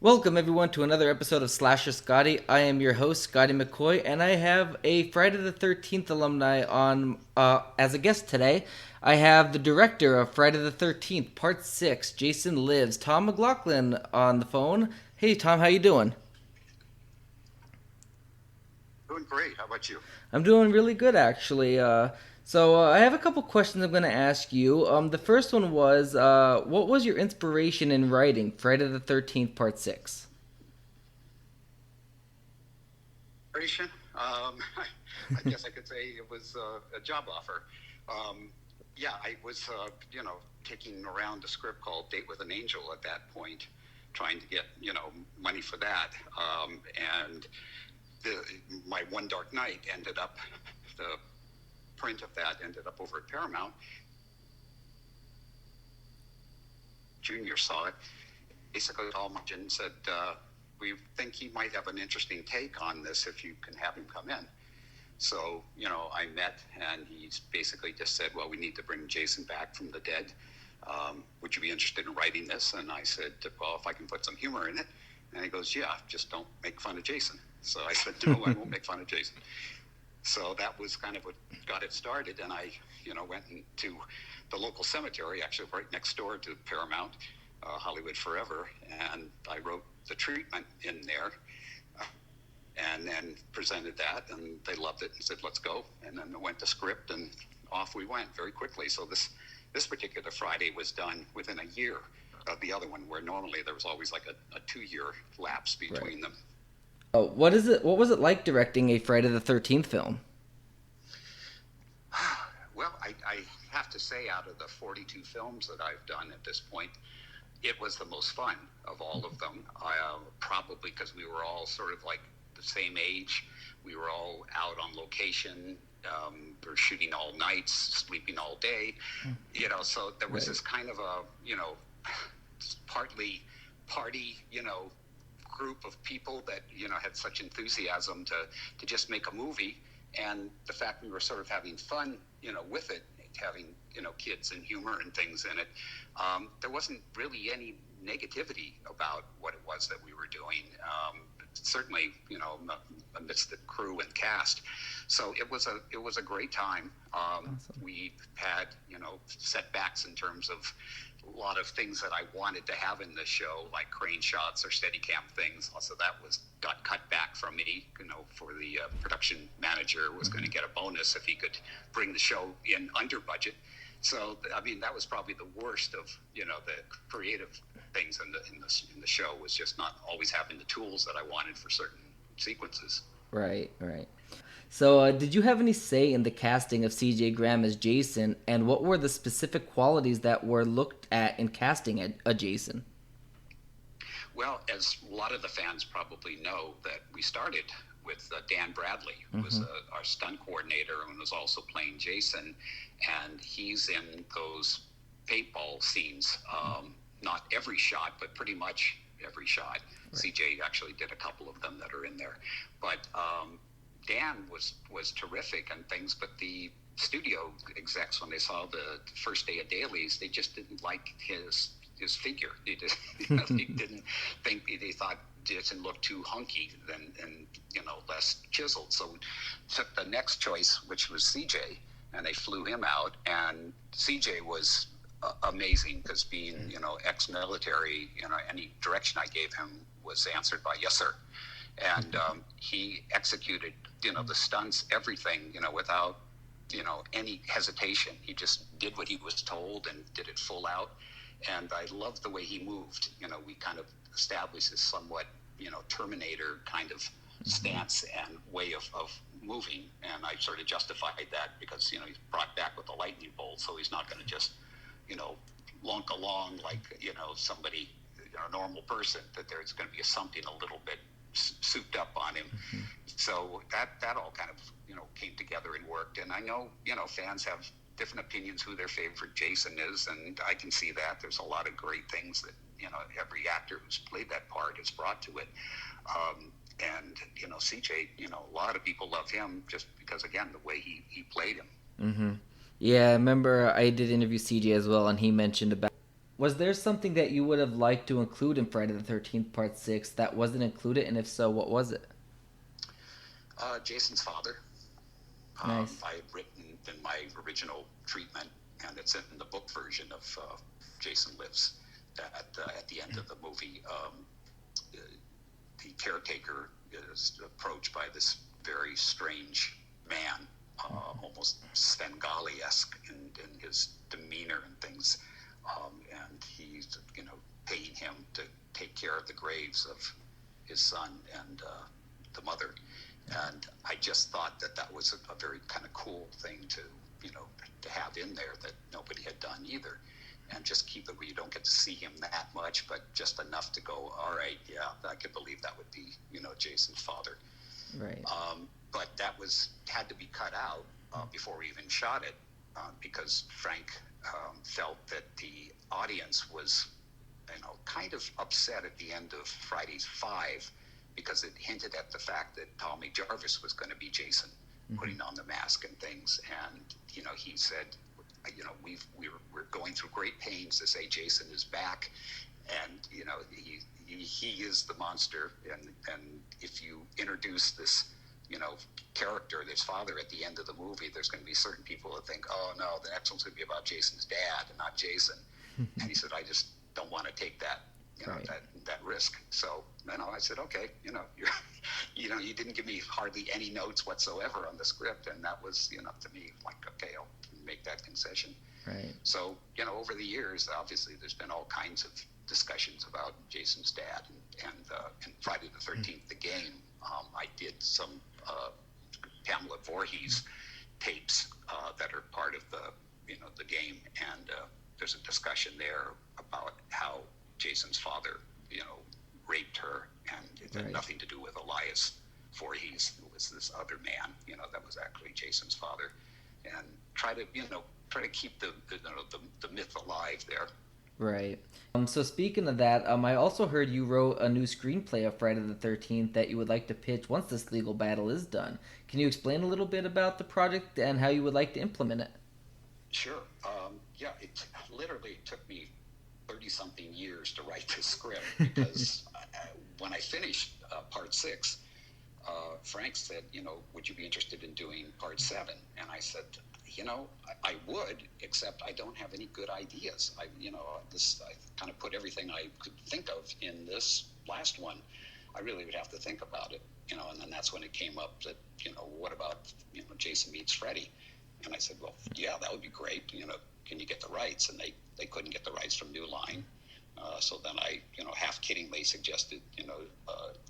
Welcome everyone to another episode of Slasher Scotty. I am your host Scotty McCoy, and I have a Friday the 13th alumni on as a guest today. I have the director of Friday the 13th Part 6, Jason Lives, Tom McLoughlin on the phone. Hey Tom, how you doing? Doing great. How about you? I'm doing really good actually. So I have a couple questions I'm going to ask you. The first one was, what was your inspiration in writing Friday the 13th Part 6? Operation? I guess I could say it was a job offer. Um, yeah, I was, kicking around a script called Date with an Angel at that point, trying to get, money for that. And my One Dark Night ended up, the print of that ended up over at Paramount. Junior saw it, basically called me and said, we think he might have an interesting take on this if you can have him come in. So, I met and he basically just said, well, we need to bring Jason back from the dead. Would you be interested in writing this? And I said, well, if I can put some humor in it. And he goes, yeah, just don't make fun of Jason. So I said, no, I won't make fun of Jason. So that was kind of what got it started. And I, went into the local cemetery, actually right next door to Paramount, Hollywood Forever. And I wrote the treatment in there, and then presented that, and they loved it and said, let's go. And then it went to script, and off we went very quickly. So this particular Friday was done within a year of the other one, where normally there was always like a 2-year lapse Right. between them. What was it like directing a Friday the 13th film? Well, I have to say, out of the 42 films that I've done at this point, it was the most fun of all of them. Probably because we were all sort of like the same age. We were all out on location. We were shooting all nights, sleeping all day. So there was Right. this kind of a, partly party, group of people that, had such enthusiasm to just make a movie. And the fact we were sort of having fun, with it, having, kids and humor and things in it, there wasn't really any negativity about what it was that we were doing. Certainly, amidst the crew and cast. So it was a great time. Awesome. We had, setbacks in terms of a lot of things that I wanted to have in the show, like crane shots or Steadicam things. Also, that got cut back from me. For the production manager was going to get a bonus if he could bring the show in under budget. So, I mean, that was probably the worst of, the creative things in the show, was just not always having the tools that I wanted for certain sequences. Right, right. So, did you have any say in the casting of C.J. Graham as Jason, and what were the specific qualities that were looked at in casting a Jason? Well, as a lot of the fans probably know, that we started with Dan Bradley, who was Mm-hmm. our stunt coordinator and was also playing Jason, and he's in those paintball scenes. Not every shot, but pretty much every shot. Right. CJ actually did a couple of them that are in there, but Dan was terrific and things. But the studio execs, when they saw the first day of dailies, they just didn't like his figure. They just, they didn't think, they thought Jason looked too hunky and less chiseled. So we took the next choice, which was CJ, and they flew him out. And CJ was amazing, because being ex-military, any direction I gave him was answered by yes sir. And he executed the stunts, everything, without any hesitation. He just did what he was told and did it full out. And I loved the way he moved. We kind of established this somewhat, Terminator kind of stance and way of moving. And I sort of justified that because, he's brought back with a lightning bolt, so he's not going to just, lunk along like, somebody, a normal person, that there's going to be something a little bit souped up on him. Mm-hmm. So that all kind of, came together and worked. And I know, fans have different opinions who their favorite Jason is, and I can see that. There's a lot of great things that, every actor who's played that part has brought to it. And, CJ, a lot of people love him just because, again, the way he played him. Mm-hmm. Yeah, I remember I did interview CJ as well, and he mentioned about Was there something that you would have liked to include in Friday the 13th Part 6 that wasn't included, and if so, what was it? Jason's father. Nice. I had written in my original treatment, and it's in the book version of Jason Lives, that at the end of the movie, the caretaker is approached by this very strange man, almost Svengali-esque in his demeanor and things, and he's paying him to take care of the graves of his son and the mother. And I just thought that that was a very kind of cool thing to have in there that nobody had done either. And just keep it where you don't get to see him that much, but just enough to go, all right, yeah, I could believe that would be, Jason's father. Right. But that had to be cut out before we even shot it, because Frank felt that the audience was, kind of upset at the end of Friday's 5, because it hinted at the fact that Tommy Jarvis was going to be Jason, putting on the mask and things. And, he said, we're going through great pains to say Jason is back, and, he is the monster. And if you introduce this, character, this father at the end of the movie, there's going to be certain people that think, oh no, the next one's going to be about Jason's dad and not Jason. And he said, I just don't want to take that, Right. that risk. So, I said, okay, you didn't give me hardly any notes whatsoever on the script, and that was, to me, like, okay, I'll make that concession. Right. So, over the years, obviously, there's been all kinds of discussions about Jason's dad, and Friday the 13th, the game. I did some Pamela Voorhees tapes that are part of the game, and there's a discussion there about how Jason's father, raped her, and it had Right. nothing to do with Elias Voorhees, who was this other man, that was actually Jason's father, and try to keep the myth alive there. Right. So speaking of that, I also heard you wrote a new screenplay of Friday the 13th that you would like to pitch once this legal battle is done. Can you explain a little bit about the project and how you would like to implement it? Sure. Yeah, it literally took me 30-something years to write this script, because when I finished part 6, Frank said, would you be interested in doing part 7? And I said, I would, except I don't have any good ideas. I kind of put everything I could think of in this last one. I really would have to think about it, and then that's when it came up that, what about, Jason meets Freddy? And I said, well, yeah, that would be great. Can you get the rights? And they couldn't get the rights from New Line. So then I, half kiddingly suggested,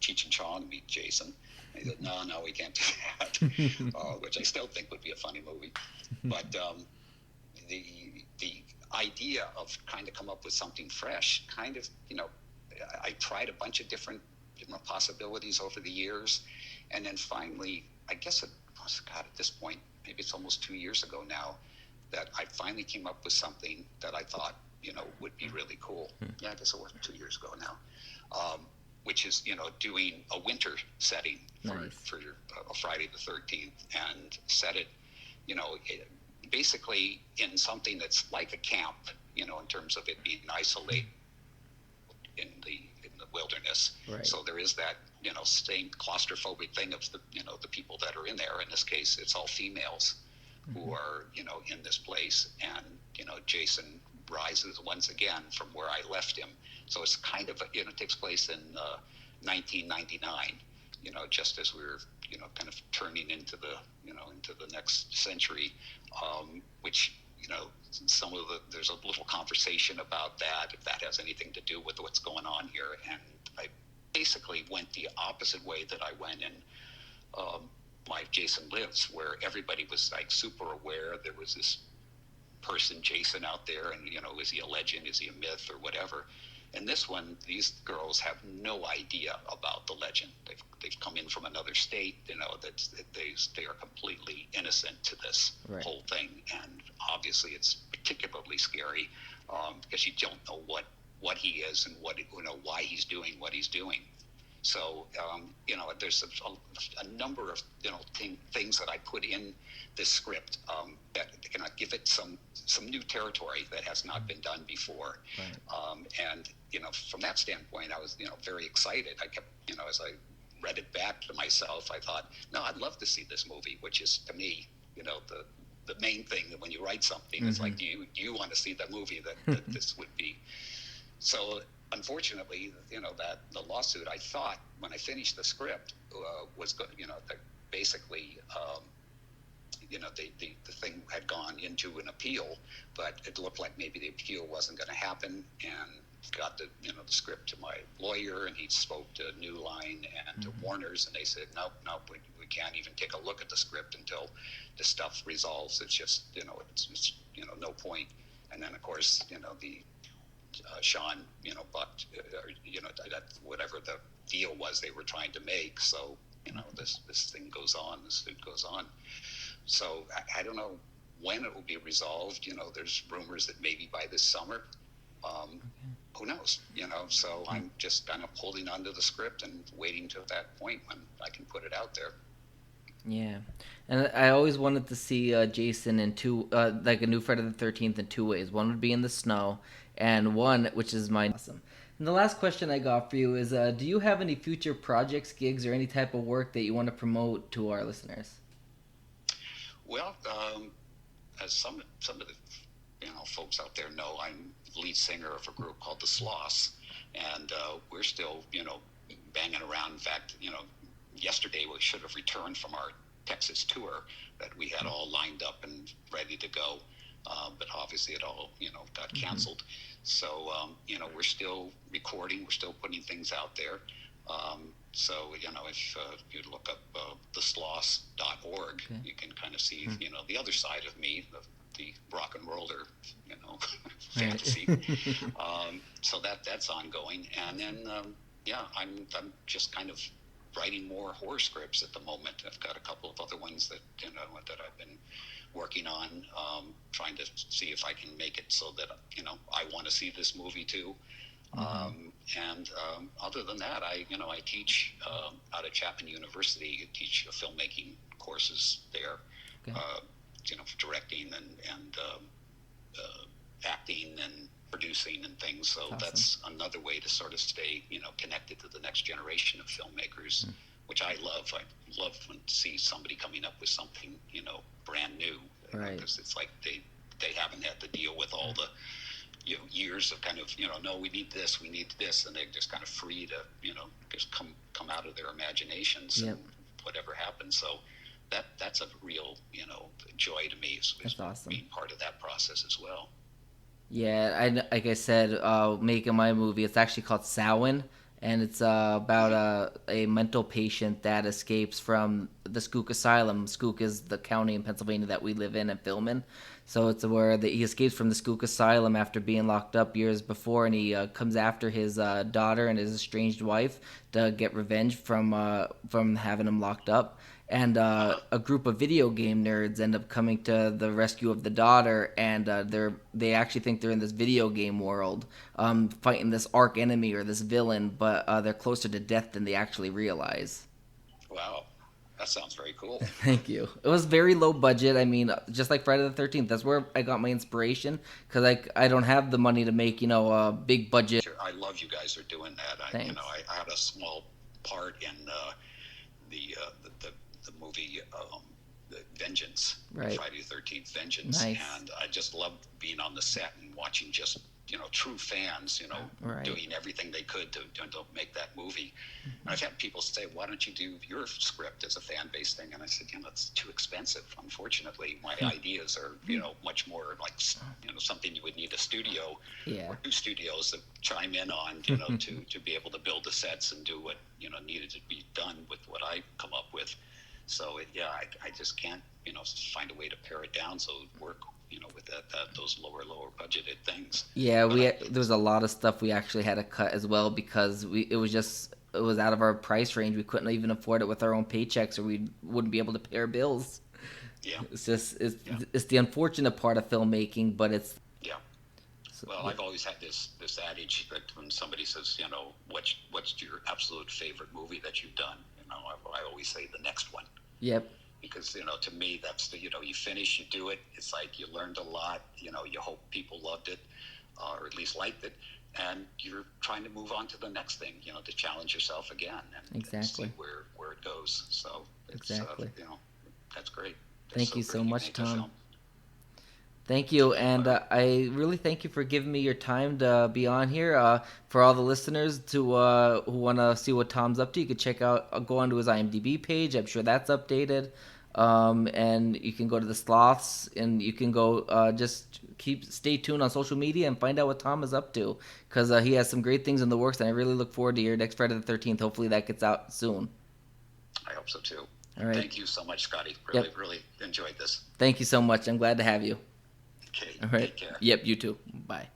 Cheech and Chong meet Jason. And he said, no, we can't do that, which I still think would be a funny movie. But the idea of trying to come up with something fresh, kind of, I tried a bunch of different possibilities over the years. And then finally, I guess it was, God, at this point, maybe it's almost 2 years ago now, that I finally came up with something that I thought, would be really cool. Yeah, I guess it wasn't 2 years ago now. Which is, doing a winter setting for, Nice. for a Friday the 13th, and set it, basically in something that's like a camp, in terms of it being isolated in the wilderness. Right. So there is that, same claustrophobic thing of the people that are in there. In this case, it's all females who are, in this place, and, Jason rises once again from where I left him. So it's kind of, it takes place in 1999, just as we were, kind of turning into the, into the next century, which, there's a little conversation about that, if that has anything to do with what's going on here. And I basically went the opposite way that I went in my Jason Lives, where everybody was like super aware there was this person, Jason, out there, and, is he a legend, is he a myth, or whatever. And this one, these girls have no idea about the legend. They've come in from another state, that they are completely innocent to this Right. whole thing. And obviously it's particularly scary, because you don't know what he is and why he's doing what he's doing. So, there's a number of, things that I put in this script that give it some new territory that has not been done before. And, from that standpoint, I was, very excited. I kept, as I read it back to myself, I thought, no, I'd love to see this movie, which is, to me, the main thing that when you write something is like, do you want to see the movie that this would be? So unfortunately, that the lawsuit, I thought when I finished the script was good, that basically, the thing had gone into an appeal, but it looked like maybe the appeal wasn't going to happen, and got the script to my lawyer, and he spoke to New Line and to Warner's, and they said, no, we can't even take a look at the script until the stuff resolves. It's just, it's no point. And then of course, the Sean, bucked, that whatever the deal was they were trying to make. So, this thing goes on, this suit goes on. So I don't know when it will be resolved. There's rumors that maybe by this summer. Who knows? So I'm just kind of holding onto the script and waiting to that point when I can put it out there. Yeah, and I always wanted to see Jason in two, like a new Friday the 13th in two ways. One would be in the snow, and one, which is my awesome. And the last question I got for you is, do you have any future projects, gigs, or any type of work that you want to promote to our listeners? Well, as some of the folks out there know, I'm lead singer of a group called the Sloss, and we're still banging around. In fact, yesterday we should have returned from our Texas tour that we had all lined up and ready to go, but obviously it all got canceled. So we're still recording, we're still putting things out there. So if you look up thesloss.org, you can kind of see the other side of me, the rock and roller fantasy. So that's ongoing. And then I'm just kind of writing more horror scripts at the moment. I've got a couple of other ones that that I've been working on, trying to see if I can make it so that I want to see this movie too. And other than that, I teach out of Chapman University. I teach filmmaking courses there, directing and acting and producing and things. So that's another way to sort of stay connected to the next generation of filmmakers, which I love. I love when to see somebody coming up with something brand new, because it's like they haven't had to deal with all the years of kind of no, we need this, and they're just kind of free to just come out of their imaginations and whatever happens. So that's a real joy to me, is awesome. Being part of that process as well. Yeah, like I said, making my movie, it's actually called Samhain, and it's about a mental patient that escapes from the Skook Asylum. Skook is the county in Pennsylvania that we live in and film in. So it's where he escapes from the Skook Asylum after being locked up years before, and he comes after his daughter and his estranged wife to get revenge from having him locked up. And a group of video game nerds end up coming to the rescue of the daughter, and they actually think they're in this video game world, fighting this arch enemy or this villain, but they're closer to death than they actually realize. Wow, that sounds very cool. Thank you. It was very low budget. I mean, just like Friday the 13th, that's where I got my inspiration, because I don't have the money to make a big budget. I love you guys are doing that. I had a small part in the movie Vengeance, right. Friday the 13th Vengeance. Nice. And I just loved being on the set and watching just true fans right. doing everything they could to make that movie. And I've had people say, why don't you do your script as a fan-based thing? And I said, it's too expensive. Unfortunately, my ideas are much more like something you would need a studio or two studios to chime in on to be able to build the sets and do what needed to be done with what I come up with. So I just can't find a way to pare it down so it would work with those lower budgeted things. Yeah, there was a lot of stuff we actually had to cut as well, because it was out of our price range. We couldn't even afford it with our own paychecks, or we wouldn't be able to pay our bills. Yeah, it's the unfortunate part of filmmaking, but it's Well, I've always had this adage that when somebody says, what's your absolute favorite movie that you've done, I always say the next one. Yep. Because to me that's the you finish, you do it. It's like you learned a lot. You hope people loved it, or at least liked it, and you're trying to move on to the next thing. To challenge yourself again and Exactly. see where it goes. So it's, exactly. That's great. Thank you so much, Tom. Film. Thank you, and I really thank you for giving me your time to be on here. For all the listeners who want to see what Tom's up to, you can go onto his IMDb page. I'm sure that's updated, and you can go to the Sloths, and you can go just stay tuned on social media and find out what Tom is up to, because he has some great things in the works, and I really look forward to your next Friday the 13th. Hopefully that gets out soon. I hope so too. All right. Thank you so much, Scotty. Really enjoyed this. Thank you so much. I'm glad to have you. Okay. All right. Take care. Yep. You too. Bye.